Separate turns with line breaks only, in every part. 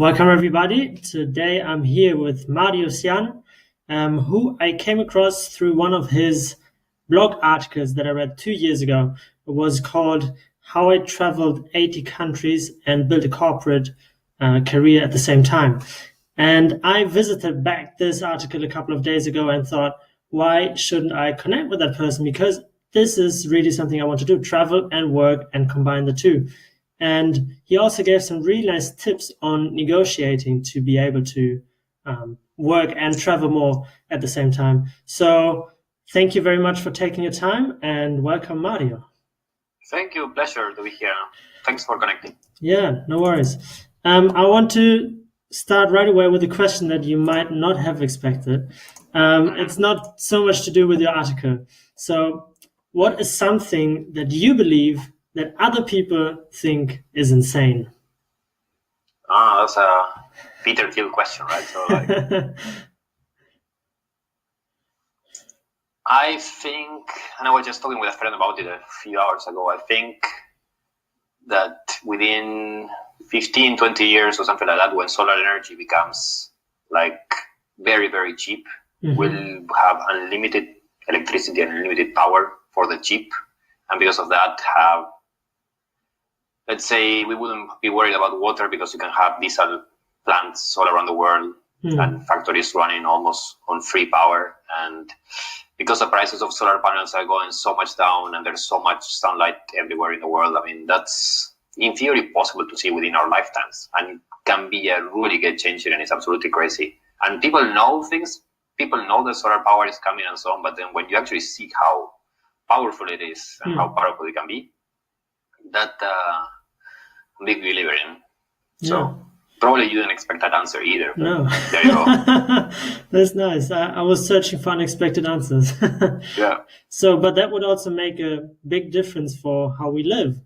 Welcome, everybody. Today I'm here with Mario Scian, who I came across through one of his blog articles that I read 2 years ago. It was called How I Traveled 80 Countries and Built a Corporate Career at the Same Time. And I visited back this article a couple of days ago and thought, why shouldn't I connect with that person? Because this is really something I want to do, travel and work and combine the two. And he also gave some really nice tips on negotiating to be able to work and travel more at the same time. So thank you very much for taking your time and welcome, Mario.
Thank you. Pleasure to be here. Thanks for connecting.
Yeah, no worries. I want to start right away with a question that you might not have expected. It's not so much to do with your article. So what is something that you believe that other people think is insane?
That's a Peter Thiel question, right? So, I think, and I was just talking with a friend about it a few hours ago, I think that within 15, 20 years or something like that, when solar energy becomes like very, very cheap, we'll have unlimited electricity and unlimited power for the cheap. And because of that, let's say we wouldn't be worried about water because you can have diesel plants all around the world and factories running almost on free power. And because the prices of solar panels are going so much down and there's so much sunlight everywhere in the world, I mean, that's in theory possible to see within our lifetimes and can be a really game changer, and it's absolutely crazy. And people know things, people know that solar power is coming and so on, but then when you actually see how powerful it is and how powerful it can be, that big believer in. So probably you didn't expect that answer either.
No.
There you go.
That's nice. I was searching for unexpected answers.
Yeah.
So, but that would also make a big difference for how we live.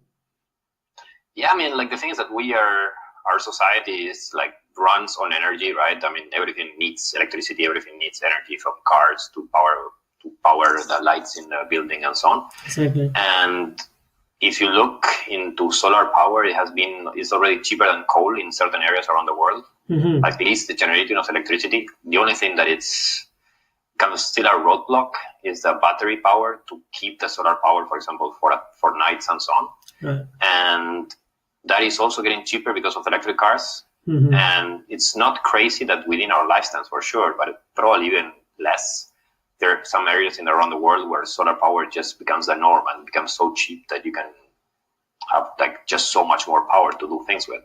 Yeah, I mean, like the thing is that our society is like runs on energy, right? I mean, everything needs electricity, everything needs energy, from cars to power the lights in the building and so on.
Exactly.
And if you look into solar power, it's already cheaper than coal in certain areas around the world. At least the generating of electricity. The only thing that it's kind of still a roadblock is the battery power to keep the solar power, for example, for nights and so on.
Right.
And that is also getting cheaper because of electric cars. And it's not crazy that within our lifetimes for sure, but probably even less. There are some areas around the world where solar power just becomes the norm and becomes so cheap that you can have like just so much more power to do things with.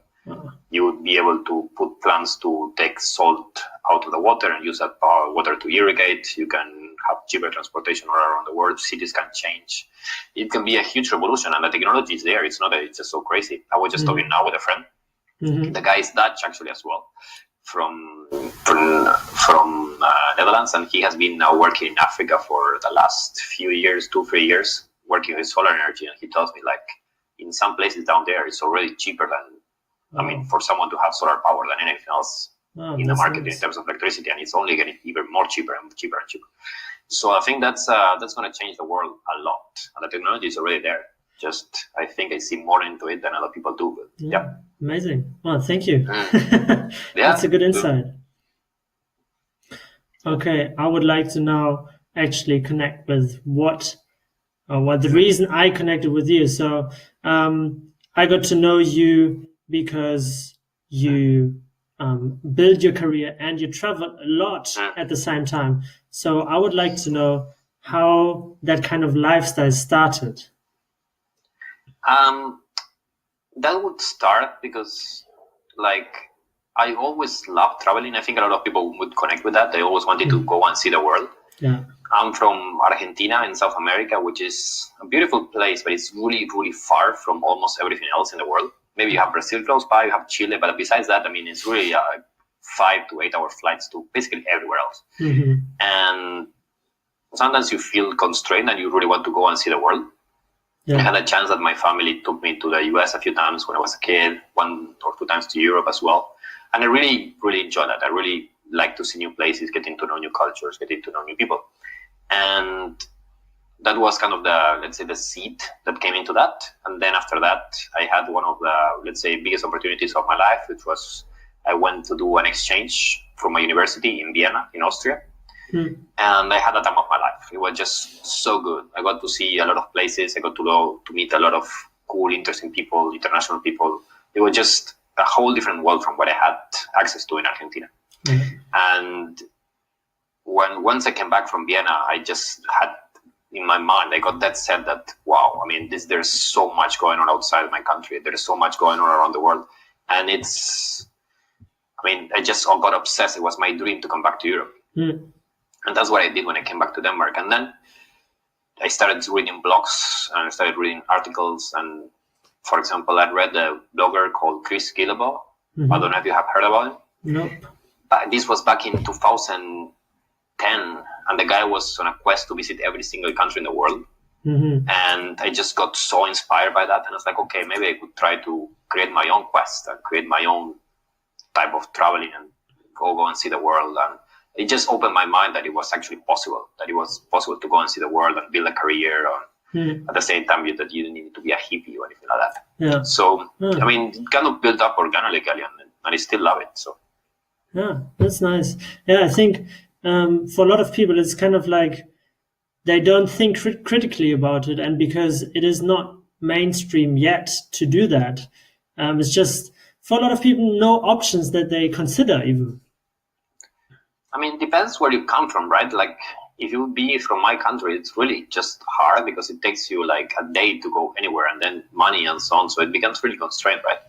You would be able to put plants to take salt out of the water and use that water to irrigate. You can have cheaper transportation all around the world. Cities can change. It can be a huge revolution, and the technology is there. It's not that it's just so crazy. I was just talking now with a friend. The guy is Dutch actually as well, from Netherlands, and he has been now working in Africa for the last few years, 2-3 years, working with solar energy. And he tells me, like, in some places down there, it's already cheaper than, I mean, for someone to have solar power than anything else in the market in terms of electricity, and it's only getting even more cheaper and cheaper and cheaper. So I think that's going to change the world a lot, and the technology is already there. Just, I think I see more into it than other people do. But, yeah.
Amazing. Well, thank you. That's a good insight. Okay, I would like to now actually connect with what the reason I connected with you. So I got to know you because you build your career and you travel a lot at the same time. So I would like to know how that kind of lifestyle started.
That would start because, like, I always loved traveling. I think a lot of people would connect with that. They always wanted to go and see the world.
Yeah.
I'm from Argentina in South America, which is a beautiful place, but it's really, really far from almost everything else in the world. Maybe you have Brazil close by, you have Chile, but besides that, I mean, it's really 5 to 8 hour flights to basically everywhere else. And sometimes you feel constrained and you really want to go and see the world. Yeah. I had a chance that my family took me to the US a few times when I was a kid, 1 or 2 times to Europe as well. And I really, really enjoyed that. I really like to see new places, getting to know new cultures, getting to know new people. And that was kind of the, let's say, the seed that came into that. And then after that, I had one of the, let's say, biggest opportunities of my life, which was I went to do an exchange from my university in Vienna, in Austria. And I had the time of my life. It was just so good. I got to see a lot of places. I got to go to meet a lot of cool, interesting people, international people. It was just a whole different world from what I had access to in Argentina. And once I came back from Vienna, I just had in my mind, I got that set that, wow, I mean, there's so much going on outside my country. There's so much going on around the world. And I just got obsessed. It was my dream to come back to Europe. And that's what I did when I came back to Denmark. And then I started reading blogs and I started reading articles. And for example, I read a blogger called Chris Guillebaud. I don't know if you have heard about him.
Nope.
But this was back in 2010. And the guy was on a quest to visit every single country in the world. And I just got so inspired by that. And I was like, okay, maybe I could try to create my own quest and create my own type of traveling and go and see the world. And it just opened my mind that it was actually possible, that it was possible to go and see the world and build a career at the same time that you didn't need to be a hippie or anything like that.
Yeah.
So, it kind of built up organically and I still love it. So,
yeah, that's nice. Yeah, I think for a lot of people, it's kind of like they don't think critically about it. And because it is not mainstream yet to do that, it's just for a lot of people, no options that they consider even.
It depends where you come from, right? Like, if you be from my country, it's really just hard because it takes you like a day to go anywhere and then money and so on. So it becomes really constrained, right?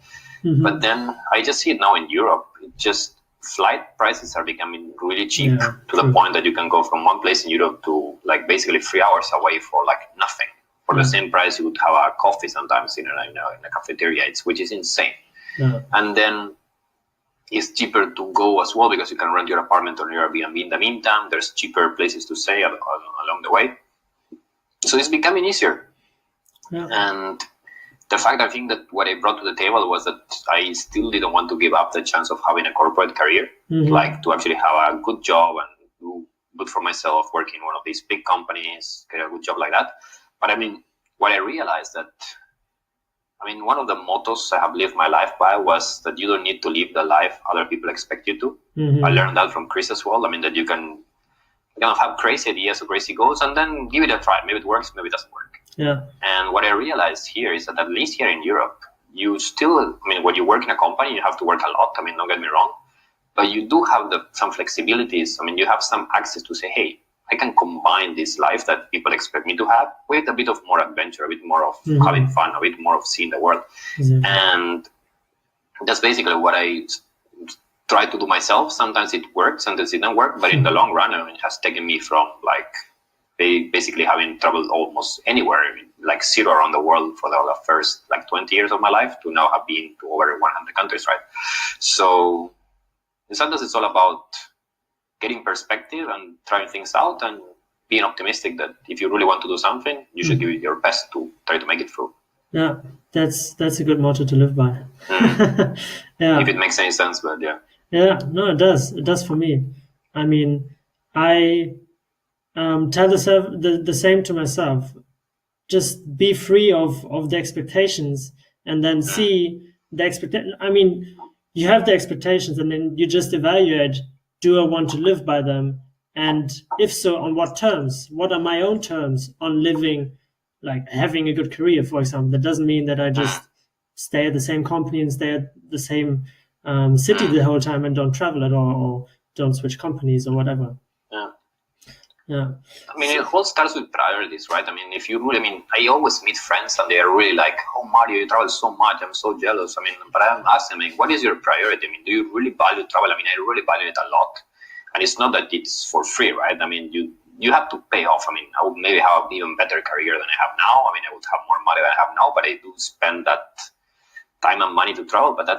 But then I just see it now in Europe. It just flight prices are becoming really cheap to the point that you can go from one place in Europe to like basically 3 hours away for like nothing. For the same price, you would have a coffee sometimes in a cafeteria, which is insane. And then it's cheaper to go as well because you can rent your apartment on your Airbnb in the meantime. There's cheaper places to stay along the way. So it's becoming easier. And the fact, I think that what I brought to the table was that I still didn't want to give up the chance of having a corporate career, like to actually have a good job and do good for myself, working in one of these big companies, get a good job like that. But what I realized that, one of the mottos I have lived my life by was that you don't need to live the life other people expect you to. I learned that from Chris as well. That you can kind of have crazy ideas or crazy goals and then give it a try. Maybe it works, maybe it doesn't work. And what I realized here is that at least here in Europe, you still, when you work in a company, you have to work a lot. Don't get me wrong. But you do have some flexibilities. You have some access to say, hey, I can combine this life that people expect me to have with a bit of more adventure, a bit more of having fun, a bit more of seeing the world. And that's basically what I try to do myself. Sometimes it works, sometimes it doesn't work. But in the long run, it has taken me from basically having traveled almost anywhere, like zero around the world for the first 20 years of my life to now have been to over 100 countries, right? So sometimes it's all about getting perspective and trying things out and being optimistic that if you really want to do something, you should give it your best to try to make it through.
Yeah, that's a good motto to live by.
If it makes any sense, but yeah.
Yeah, no, it does. It does for me. I tell the same to myself. Just be free of the expectations and then see the expectation. You have the expectations and then you just evaluate, do I want to live by them? And if so, on what terms? What are my own terms on living, like having a good career, for example? That doesn't mean that I just stay at the same company and stay at the same city the whole time and don't travel at all or don't switch companies or whatever. Yeah.
It all starts with priorities, right? If you really, I always meet friends and they are really like, oh, Mario, you travel so much. I'm so jealous. But I'm asking, what is your priority? Do you really value travel? I really value it a lot. And it's not that it's for free, right? You have to pay off. I would maybe have an even better career than I have now. I would have more money than I have now, but I do spend that time and money to travel. But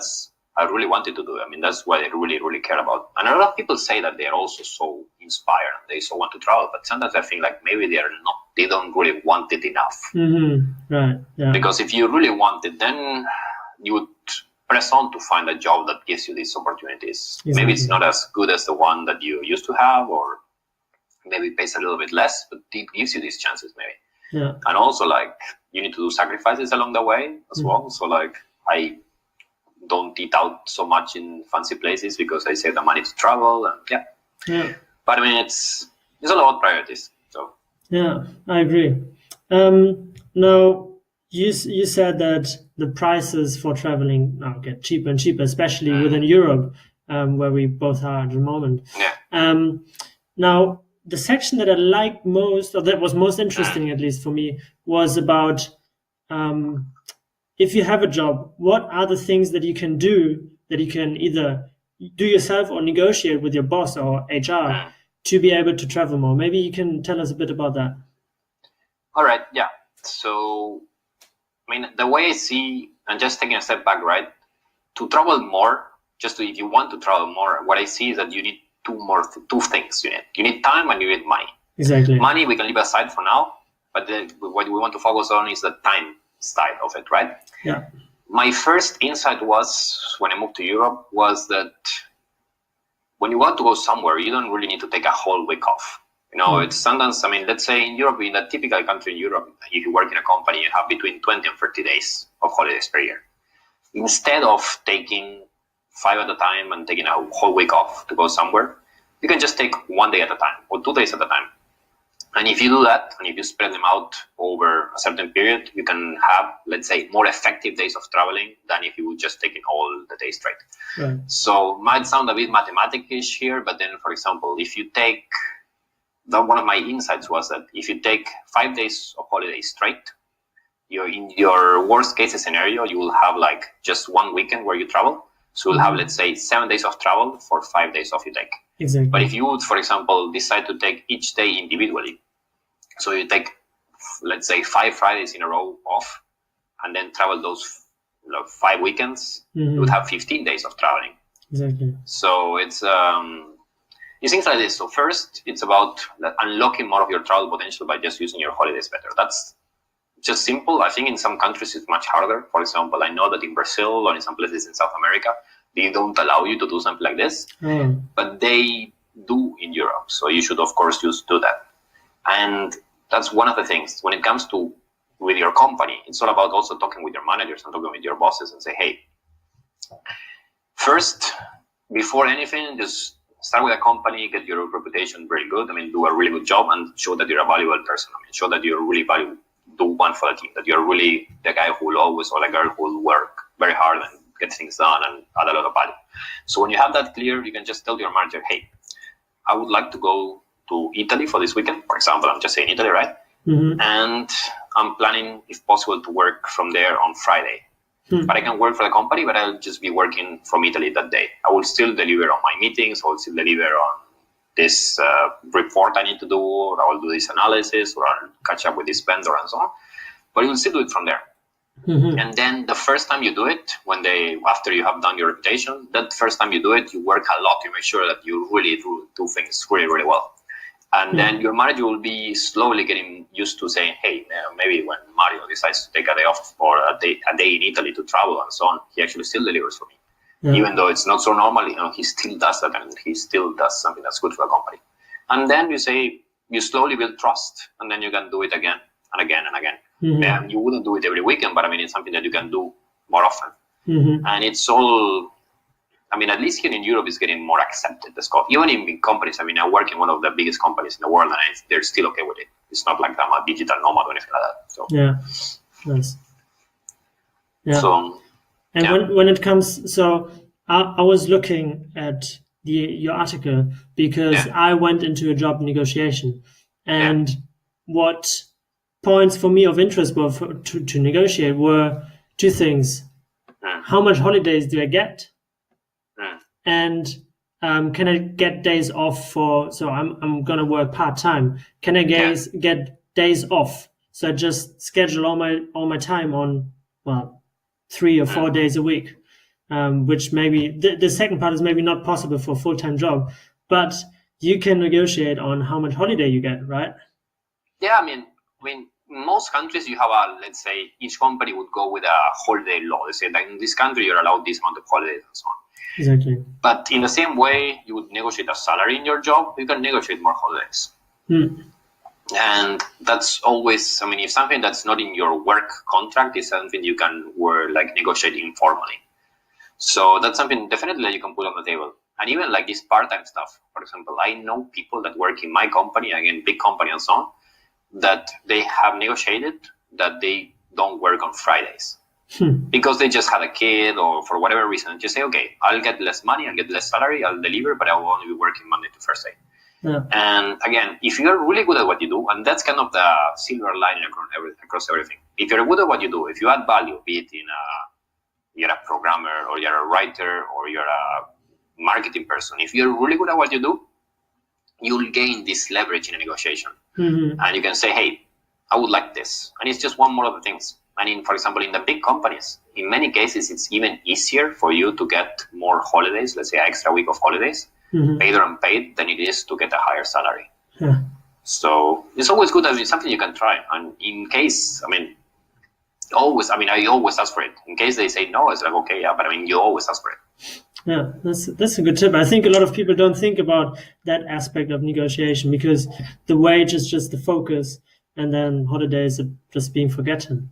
I really wanted to do it. That's what I really, really care about. And a lot of people say that they're also so inspired and they so want to travel. But sometimes I think like maybe they don't really want it enough.
Right. Yeah.
Because if you really want it, then you would press on to find a job that gives you these opportunities. Exactly. Maybe it's not as good as the one that you used to have, or maybe it pays a little bit less, but it gives you these chances maybe. And also you need to do sacrifices along the way as well. So don't eat out so much in fancy places because I save the money to travel. And
Yeah.
But I mean, it's all about priorities. So
Yeah, I agree. Now, you said that the prices for traveling now get cheaper and cheaper, especially within Europe, where we both are at the moment.
yeah.
Now, the section that I liked most, or that was most interesting, at least for me, was about if you have a job, what are the things that you can do that you can either do yourself or negotiate with your boss or HR to be able to travel more? Maybe you can tell us a bit about that.
All right. Yeah. So, I mean, the way I see, and just taking a step back, right, to travel more, if you want to travel more, what I see is that you need two things. You need time and you need money.
Exactly.
Money we can leave aside for now, but then what we want to focus on is the time side of it, right?
Yeah.
My first insight was when I moved to Europe was that when you want to go somewhere, you don't really need to take a whole week off. It's sometimes, I mean, let's say in Europe, in a typical country in Europe, if you work in a company, you have between 20 and 30 days of holidays per year. Instead of taking 5 at a time and taking a whole week off to go somewhere, you can just take 1 day at a time or 2 days at a time. And if you do that, and if you spread them out over a certain period, you can have, let's say, more effective days of traveling than if you would just take in all the days straight.
Right.
So might sound a bit mathematic-ish here, but then, for example, if you take, one of my insights was that if you take 5 days of holiday straight, in your worst case scenario, you will have like just one weekend where you travel. So you'll have, let's say, 7 days of travel for 5 days off you take.
Exactly.
But if you would, for example, decide to take each day individually, so you take, let's say, 5 Fridays in a row off, and then travel those 5 weekends, you would have 15 days of traveling.
Exactly.
So it's things like this. So first, it's about unlocking more of your travel potential by just using your holidays better. That's just simple. I think in some countries it's much harder. For example, I know that in Brazil or in some places in South America, they don't allow you to do something like this, but they do in Europe. So you should, of course, just do that. And that's one of the things. When it comes to with your company, it's all about also talking with your managers and talking with your bosses and say, hey, first, before anything, just start with a company, get your reputation very good. I mean, do a really good job and show that you're a valuable person. I mean, show that you're really valuable. Do one for the team, that you're really the guy who will always, or the girl who will work very hard and get things done and add a lot of value. So when you have that clear, you can just tell your manager, hey, I would like to go to Italy for this weekend. For example, I'm just saying Italy, right? And I'm planning, if possible, to work from there on Friday. But I can work for the company, but I'll just be working from Italy that day. I will still deliver on my meetings. I will still deliver on this report I need to do, or I will do this analysis, or I'll catch up with this vendor and so on. But you will still do it from there. And then the first time you do it, after you have done your reputation, that first time you do it, you work a lot to make sure that you really do things really, really well. And then your manager will be slowly getting used to saying, hey, maybe when Mario decides to take a day off or a day in Italy to travel and so on, he actually still delivers for me. Even though it's not so normal, he still does that, and he still does something that's good for the company. And then you slowly build trust, and then you can do it again and again and again. You wouldn't do it every weekend, but I mean, it's something that you can do more often. And it's all, I mean, at least here in Europe, it's getting more accepted. Even in big companies, I mean, I work in one of the biggest companies in the world, and they're still okay with it. It's not like I'm a digital nomad or anything like that. So
nice. Yeah.
So,
and when it comes, so I was looking at your article because I went into a job negotiation, and what points for me of interest were to negotiate were two things: how much holidays do I get, and can I get days off so I'm gonna work part-time. Can I get days off? So I just schedule all my time on 3 or 4 days a week, which maybe the second part is maybe not possible for a full-time job, but you can negotiate on how much holiday you get, right?
Yeah, I mean, in most countries you have let's say each company would go with a holiday law. They say that in this country you're allowed this amount of holidays and so on.
Exactly.
But in the same way you would negotiate a salary in your job, you can negotiate more holidays. And that's always, I mean, if something that's not in your work contract is something you can negotiate informally. So that's something definitely that you can put on the table. And even like this part-time stuff, for example, I know people that work in my company, again, big company and so on, that they have negotiated that they don't work on Fridays because they just had a kid or for whatever reason. Just say, okay, I'll get less money, I'll get less salary, I'll deliver, but I will only be working Monday to Thursday.
Yeah.
And again, if you're really good at what you do, and that's kind of the silver lining across everything. If you're good at what you do, if you add value, be it you're a programmer or you're a writer or you're a marketing person, if you're really good at what you do, you'll gain this leverage in a negotiation. And you can say, hey, I would like this. And it's just one more of the things. And for example, in the big companies, in many cases, it's even easier for you to get more holidays, let's say an extra week of holidays, paid or unpaid, than it is to get a higher salary.
Yeah.
So it's always good that it's something you can try. And in case, I always ask for it. In case they say no, it's like, okay, yeah, but you always ask for it.
Yeah, that's a good tip. I think a lot of people don't think about that aspect of negotiation because the wage is just the focus, and then holidays are just being forgotten.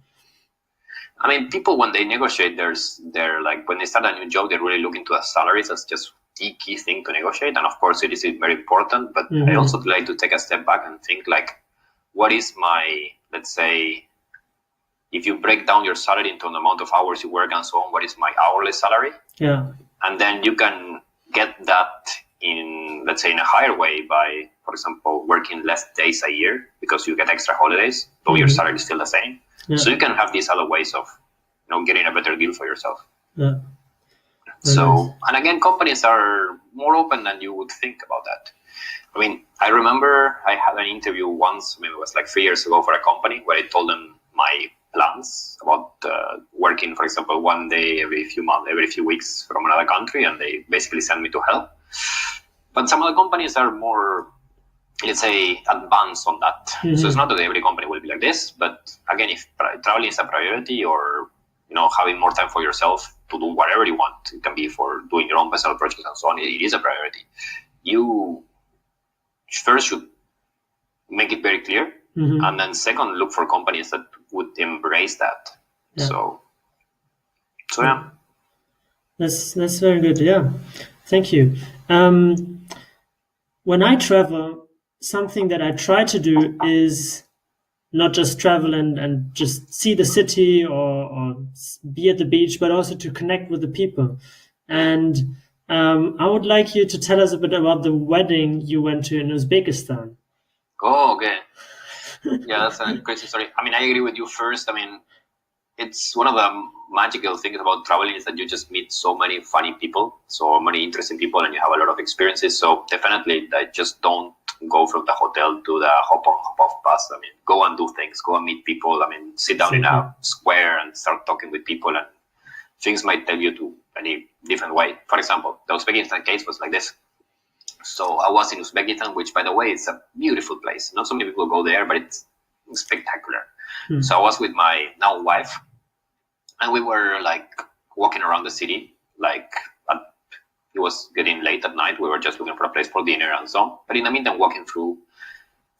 People when they negotiate, they're like when they start a new job, they really look into the salaries as just the key thing to negotiate, and of course it is very important. But I also like to take a step back and think like, what is my, let's say, if you break down your salary into an amount of hours you work and so on, what is my hourly salary?
Yeah.
And then you can get that in, let's say, in a higher way by, for example, working less days a year because you get extra holidays, though your salary is still the same. Yeah. So you can have these other ways of, getting a better deal for yourself.
Yeah.
So, nice. And again, companies are more open than you would think about that. I remember I had an interview once, it was like 3 years ago for a company where I told them my plans about working, for example, one day every few weeks from another country, and they basically send me to hell. But some of the companies are more, let's say, advanced on that. So it's not that every company will be like this, but again, if traveling is a priority, or having more time for yourself to do whatever you want, it can be for doing your own personal projects and so on, it is a priority. You first should make it very clear. And then second, look for companies that would embrace that. Yeah. So yeah.
That's very good. Yeah. Thank you. When I travel, something that I try to do is not just travel and just see the city or be at the beach, but also to connect with the people. And I would like you to tell us a bit about the wedding you went to in Uzbekistan.
Oh, okay. Yeah, that's a crazy story. I agree with you first. It's one of the magical things about traveling is that you just meet so many funny people, so many interesting people, and you have a lot of experiences. So definitely, just don't go from the hotel to the hop on, hop off bus. Go and do things, go and meet people. sit down in a square and start talking with people, and things might tell you to any different way. For example, the Uzbekistan case was like this. So I was in Uzbekistan, which, by the way, is a beautiful place. Not so many people go there, but it's spectacular. So I was with my now wife, and we were walking around the city. It was getting late at night. We were just looking for a place for dinner and so on. But in the meantime, walking through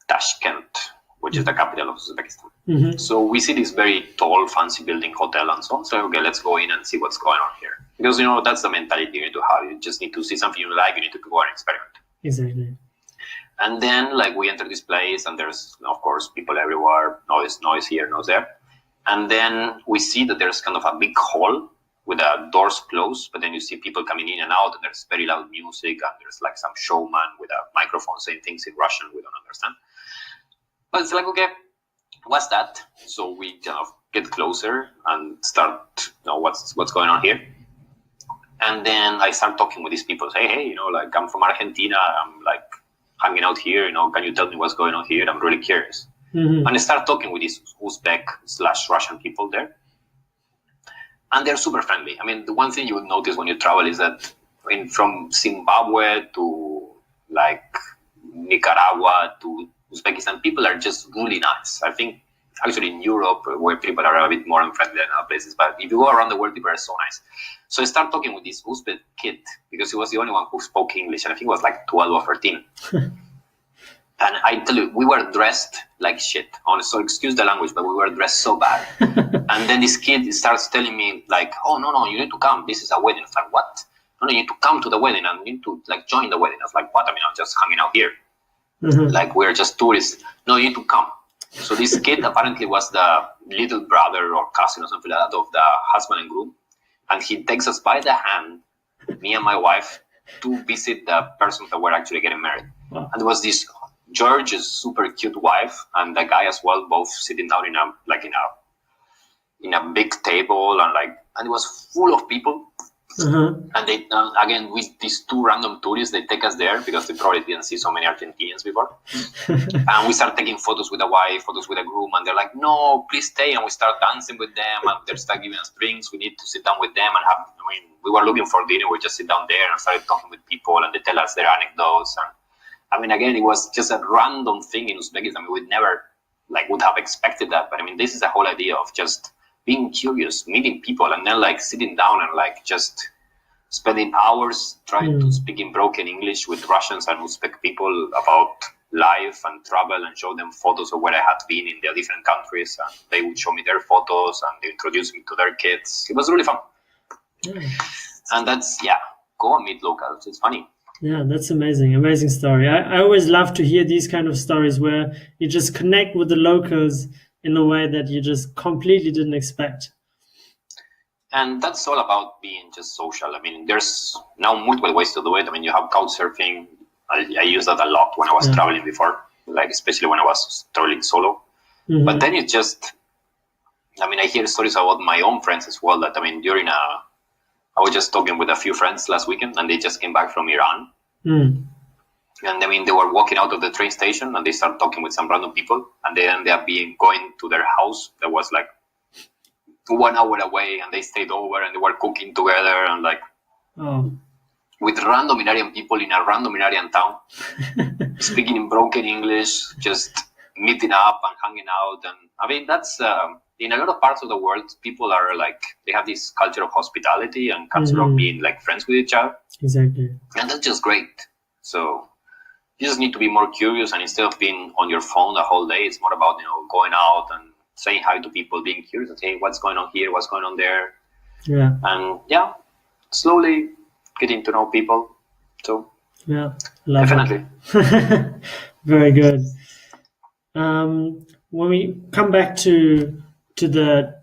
Tashkent, which is the capital of Uzbekistan. So we see this very tall, fancy building, hotel and so on. So, okay, let's go in and see what's going on here. Because, that's the mentality you need to have. You just need to see something you like. You need to go and experiment.
Exactly.
And then, we enter this place, and there's, of course, people everywhere. Noise here, noise there. And then we see that there's kind of a big hall with the doors closed, but then you see people coming in and out, and there's very loud music, and there's some showman with a microphone saying things in Russian we don't understand. But it's okay, what's that? So we kind of get closer and start, what's going on here. And then I start talking with these people. Say, hey, I'm from Argentina. I'm hanging out here. Can you tell me what's going on here? I'm really curious. And I start talking with these Uzbek/Russian people there. And they're super friendly. The one thing you would notice when you travel is that from Zimbabwe to Nicaragua to Uzbekistan, people are just really nice. I think actually in Europe, where people are a bit more unfriendly than other places, but if you go around the world, people are so nice. So I start talking with this Uzbek kid because he was the only one who spoke English, and I think he was 12 or 13. And I tell you, we were dressed like shit. Honestly, so excuse the language, but we were dressed so bad. And then this kid starts telling me like, "Oh no, you need to come. This is a wedding." It's like, "What? No, you need to come to the wedding and you need to like join the wedding." I was like, "What? I mean, I'm just hanging out here. Like we're just tourists." "No, you need to come." So this kid apparently was the little brother or cousin or something like that of the husband and groom, and he takes us by the hand, me and my wife, to visit the person that were actually getting married. Wow. And there was this George's super cute wife and the guy as well, both sitting down in a big table, and it was full of people. And they again, with these two random tourists, they take us there because they probably didn't see so many Argentinians before. And we start taking photos with the wife, photos with the groom, and they're like, "No, please stay." And we start dancing with them, and they start giving us drinks. We need to sit down with them and have. I mean, we were looking for dinner. We just sit down there and started talking with people, and they tell us their anecdotes. And I mean, again, it was just a random thing in Uzbekistan. I mean, we'd never would have expected that. But I mean, this is the whole idea of just being curious, meeting people, and then sitting down and just spending hours trying to speak in broken English with Russians and Uzbek people about life and travel, and show them photos of where I had been in the different countries, and they would show me their photos and they introduced me to their kids. It was really fun. And that's, go and meet locals. It's funny.
Yeah, that's amazing story. I always love to hear these kind of stories where you just connect with the locals in a way that you just completely didn't expect.
And that's all about being just social. I mean, there's now multiple ways to do it. I mean, you have couch surfing. I use that a lot when I was traveling before, especially when I was traveling solo. But then it just, I hear stories about my own friends as well that, I was just talking with a few friends last weekend, and they just came back from Iran. And they were walking out of the train station, and they started talking with some random people, and they ended up going to their house that was 1 hour away, and they stayed over, and they were cooking together, and with random Iranian people in a random Iranian town, speaking in broken English, just meeting up and hanging out. And that's in a lot of parts of the world, people are they have this culture of hospitality and culture of being friends with each other.
Exactly.
And that's just great. So you just need to be more curious, and instead of being on your phone the whole day, it's more about going out and saying hi to people, being curious and saying what's going on here, what's going on there.
Yeah.
And slowly getting to know people. So definitely.
Very good. When we come back to the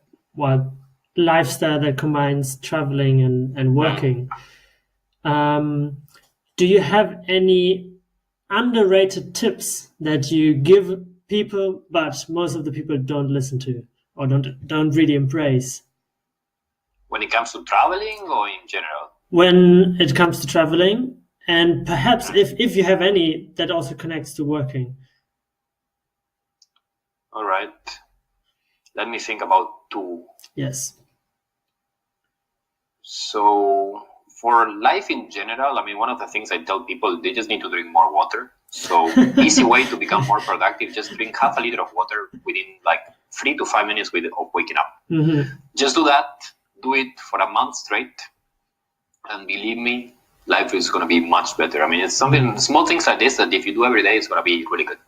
lifestyle that combines traveling and working, do you have any underrated tips that you give people, but most of the people don't listen to or don't really embrace?
When it comes to traveling or in general?
When it comes to traveling, and perhaps if you have any that also connects to working.
All right. Let me think about two.
Yes.
So for life in general, one of the things I tell people, they just need to drink more water. So easy way to become more productive, just drink half a liter of water within 3 to 5 minutes of waking up. Just do that. Do it for a month straight. And believe me, life is going to be much better. It's something, small things like this that if you do every day, it's going to be really good.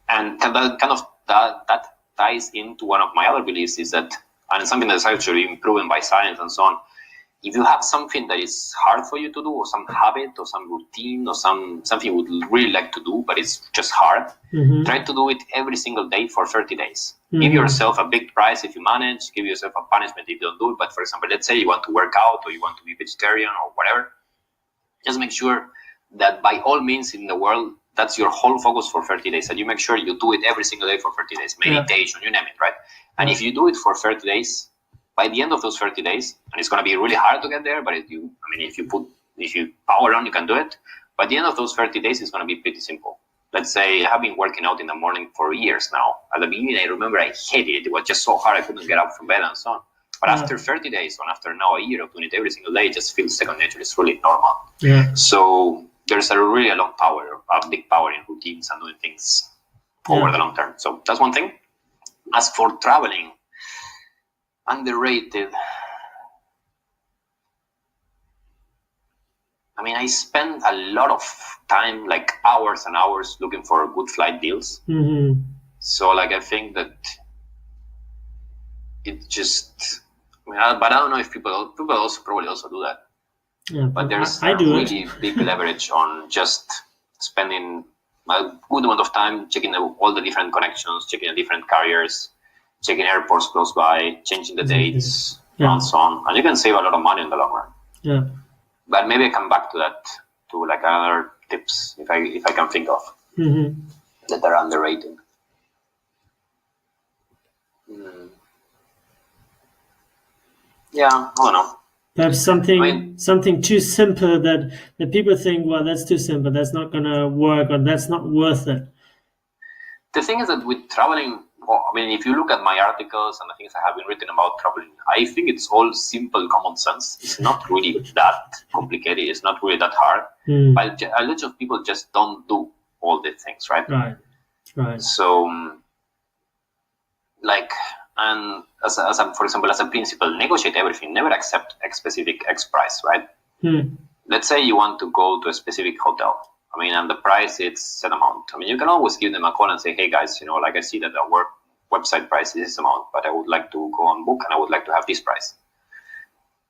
And that ties into one of my other beliefs is that, and it's something that's actually proven by science and so on, if you have something that is hard for you to do, or some habit or some routine or something you would really like to do, but it's just hard, try to do it every single day for 30 days. Give yourself a big prize if you manage, give yourself a punishment if you don't do it. But for example, let's say you want to work out or you want to be vegetarian or whatever, just make sure that by all means in the world, that's your whole focus for 30 days. And you make sure you do it every single day for 30 days, meditation, you name it, right? And if you do it for 30 days, by the end of those 30 days, and it's going to be really hard to get there, but if you power on, you can do it. By the end of those 30 days, it's going to be pretty simple. Let's say I have been working out in the morning for years now. At the beginning, I remember I hated it. It was just so hard. I couldn't get up from bed and so on. But after 30 days, or after now a year of doing it every single day, it just feels second nature. It's really normal.
Yeah.
So there's a big power in routines and doing things over the long term. So that's one thing. As for traveling, underrated. I mean, I spend a lot of time, like hours and hours, looking for good flight deals.
Mm-hmm.
So, like, I think that it just, but I don't know if people also probably also do that.
Yeah,
but there's
I
a
do
really
it.
big leverage on just spending a good amount of time checking all the different connections, checking the different carriers, checking airports close by, changing the dates, and so on. And you can save a lot of money in the long run.
Yeah.
But maybe I come back to that, to like other tips if I can think of that are underrated. Yeah, I don't know.
Perhaps something too simple that people think, well, that's too simple, that's not gonna work, or that's not worth it.
The thing is that with traveling, I mean, if you look at my articles and the things I have been written about traveling, I think it's all simple common sense. It's not really that complicated. It's not really that hard. But a lot of people just don't do all the things, right?
Right.
So, like, and for example, as a principle, negotiate everything. Never accept a specific X price, right? Let's say you want to go to a specific hotel. I mean, and the price it's set amount. I mean, you can always give them a call and say, hey guys, like I see that our website price is this amount, but I would like to go on book and I would like to have this price.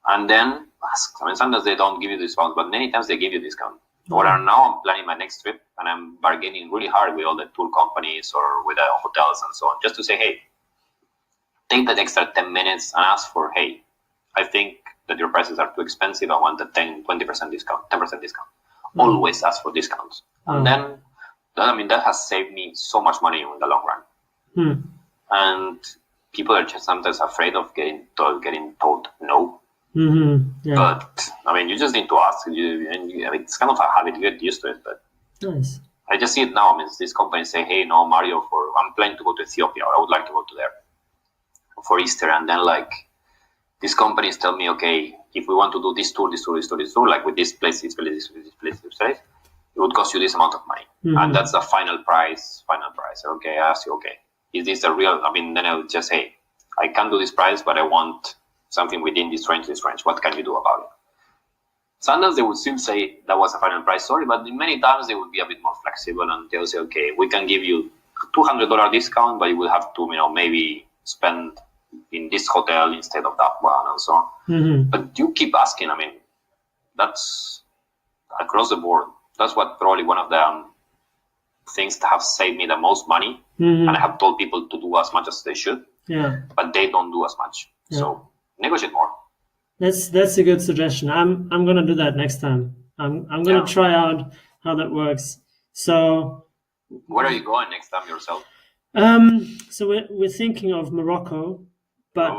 And then ask. I mean, sometimes they don't give you discount, but many times they give you discount. Or now I'm planning my next trip and I'm bargaining really hard with all the tour companies or with the hotels and so on, just to say, hey, take that extra 10 minutes and ask for, hey, I think that your prices are too expensive. I want a 20% discount, 10% discount. Always ask for discounts. And then, that has saved me so much money in the long run. And people are just sometimes afraid of getting told no. But, I mean, you just need to ask. It's kind of a habit. You get used to it. But
nice.
I just see it now. I mean, these companies say, hey, no, Mario, I'm planning to go to Ethiopia, or I would like to go to there for Easter. And then, like, these companies tell me, okay, if we want to do this tour, like with this place, this place, it would cost you this amount of money. And that's the final price. Okay, I ask you, okay, is this the real? I mean, then I would just say, I can't do this price, but I want something within this range. What can you do about it? Sometimes they would still say that was a final price, sorry, but many times they would be a bit more flexible and they'll say, okay, we can give you $200 discount, but you will have to, maybe spend in this hotel instead of that one and so on. But you keep asking. I mean, that's across the board. That's what probably one of the things that have saved me the most money. And I have told people to do as much as they should. Yeah. But they don't do as much. Yeah. So negotiate more.
That's a good suggestion. I'm gonna do that next time. I'm gonna try out how that works. So
where are you going next time yourself?
So we're thinking of Morocco, but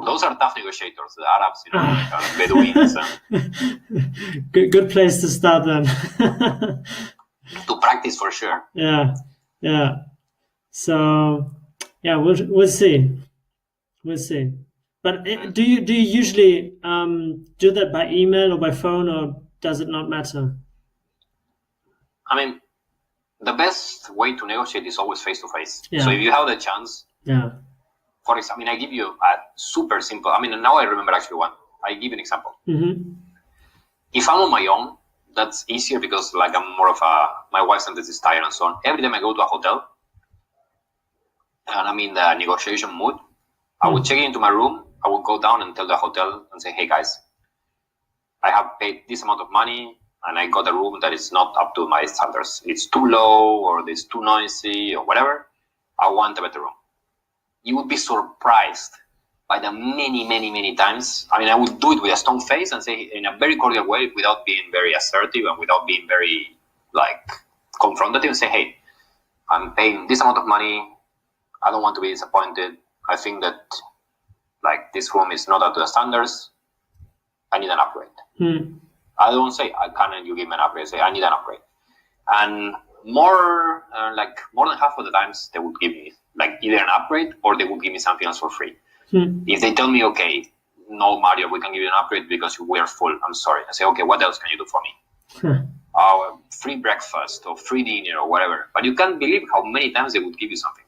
those are tough negotiators. The Arabs, Bedouins.
Good place to start then.
To practice for sure.
Yeah. So we'll see. But do you usually do that by email or by phone, or does it not matter?
I mean, the best way to negotiate is always face to face. So if you have the chance, for example, I give you a super simple. Now I remember actually one. I give you an example. If I'm on my own, that's easier because like I'm more of my wife sometimes is tired and so on. Every time I go to a hotel and I'm in the negotiation mood, I would check into my room. I would go down and tell the hotel and say, hey guys, I have paid this amount of money and I got a room that is not up to my standards. It's too low or it's too noisy or whatever. I want a better room. You would be surprised by the many times. I would do it with a stone face and say in a very cordial way without being very assertive and without being very confrontative and say, hey, I'm paying this amount of money. I don't want to be disappointed. I think that this room is not up to the standards. I need an upgrade. I don't say, can you give me an upgrade? I say, I need an upgrade. And more than half of the times they would give me either an upgrade or they would give me something else for free. If they tell me, okay, no, Mario, we can give you an upgrade because we are full. I'm sorry. I say, okay, what else can you do for me? Free breakfast or free dinner or whatever. But you can't believe how many times they would give you something.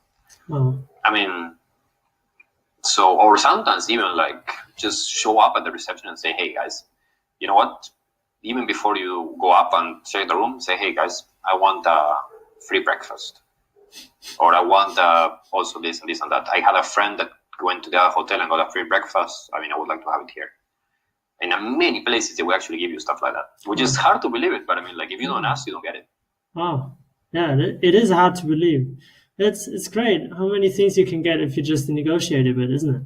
Or sometimes even just show up at the reception and say, hey guys, you know what? even before you go up and check the room, say, hey guys, I want a free breakfast. Or I want also this and this and that. I had a friend that went to the hotel and got a free breakfast. I mean, I would like to have it here. In many places, they will actually give you stuff like that, which is hard to believe it. But I mean, like, if you don't ask, you don't get it.
Oh, yeah, it is hard to believe. It's great how many things you can get if you just negotiate a bit, isn't it?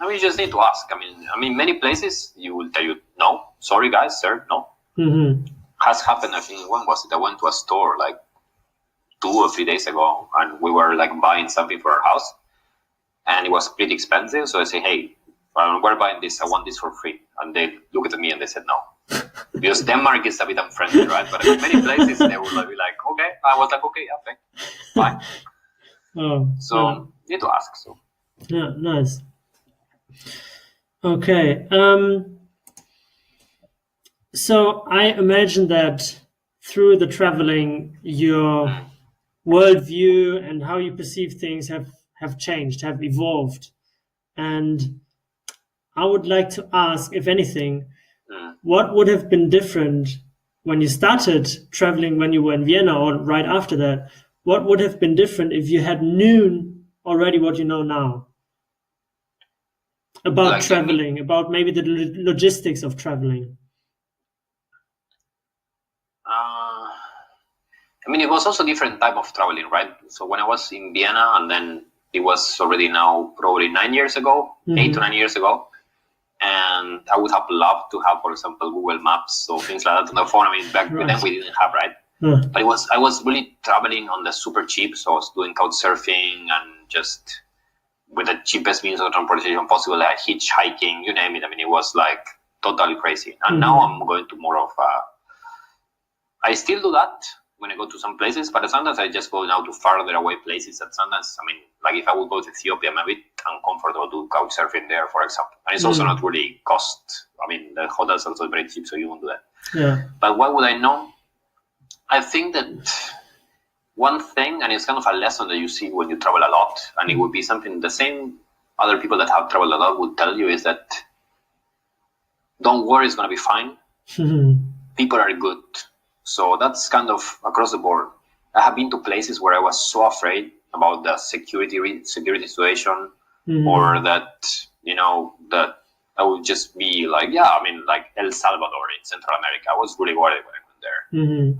I mean, you just need to ask. I mean, many places you will tell you, no, sorry guys, sir, no.
Mm-hmm.
Has happened, I think, when was it? I went to a store like 2 or 3 days ago, and we were like buying something for our house, and it was pretty expensive. So I say, hey, we're buying this. I want this for free. And they looked at me and they said no, because Denmark is a bit unfriendly, right? But in many places they will be like, okay. I was like, okay, yeah, fine.
Oh,
so you need to ask. So
yeah, nice. Okay. So I imagine that through the traveling, your worldview and how you perceive things have changed, have evolved. And I would like to ask, if anything, what would have been different when you started traveling when you were in Vienna or right after that? What would have been different if you had known already what you know now about like traveling, about maybe the logistics of traveling?
I mean, it was also a different type of traveling, right? So when I was in Vienna, and then it was already now probably 9 years ago, 8 to 9 years ago. And I would have loved to have, for example, Google Maps or things like that on the phone. I mean, back then we didn't have, right? But I was really traveling on the super cheap. So I was doing couch surfing and just with the cheapest means of transportation possible, like hitchhiking, you name it. I mean, it was like totally crazy. And now I'm going to more of I still do that when I go to some places, but sometimes I just go now to farther away places. And sometimes, I mean, like if I would go to Ethiopia, I'm a bit uncomfortable to couch surfing there, for example. And it's also not really cost. I mean, the hotels are also very cheap, so you won't do that.
Yeah.
But what would I know? I think that one thing, and it's kind of a lesson that you see when you travel a lot, and it would be something the same other people that have traveled a lot would tell you, is that don't worry, it's going to be fine. People are good. So that's kind of across the board. I have been to places where I was so afraid about the security situation, or that, you know, that I would just be like, yeah, I mean, like El Salvador in Central America. I was really worried when I went there.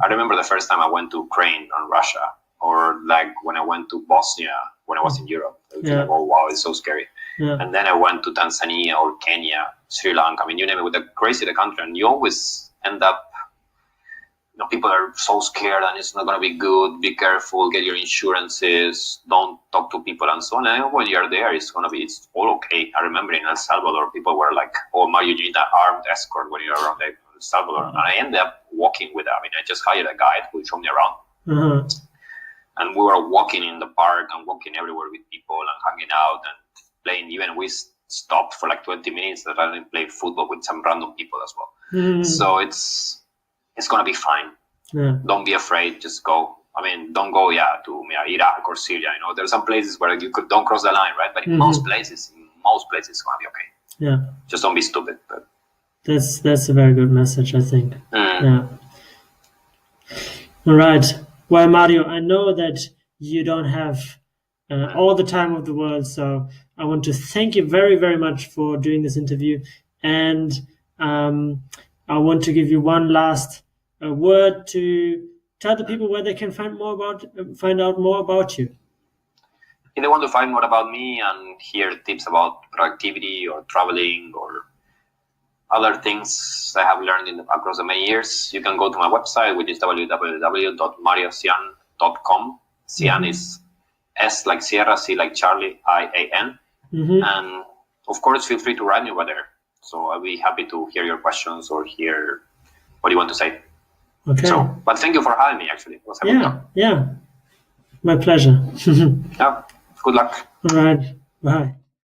I remember the first time I went to Ukraine and Russia, or like when I went to Bosnia when I was in Europe. I was like, oh, wow, it's so scary. And then I went to Tanzania or Kenya, Sri Lanka. I mean, you name it, with the crazy the country, and you always end up, you know, people are so scared and it's not going to be good. Be careful, get your insurances, don't talk to people and so on. And when you're there, it's all okay. I remember in El Salvador, people were like, oh, Mario, you need an armed escort when you're around El Salvador. And I ended up walking with them. I mean, I just hired a guide who showed me around. And we were walking in the park and walking everywhere with people and hanging out and playing. Even we stopped for like 20 minutes and I played football with some random people as well. So it's going to be fine. Don't be afraid. Just go. I mean, don't go, to Iraq or Syria. You know, there's some places where you don't cross the line, right? But in most places, it's going to be okay.
Yeah.
Just don't be stupid. But
that's a very good message, I think. Yeah. All right. Well, Mario, I know that you don't have all the time of the world, so I want to thank you very, very much for doing this interview. And I want to give you one last word to tell the people where they can find out more about you.
If they want to find more about me and hear tips about productivity or traveling or other things I have learned across the many years, you can go to my website, which is www.mariosian.com. Cian is S like Sierra, C like Charlie, I-A-N. And of course, feel free to write me over there. So I'll be happy to hear your questions or hear what you want to say.
Okay.
So, but thank you for having me, actually. It was a good time.
Yeah. My pleasure.
Yeah. Good luck.
All right. Bye.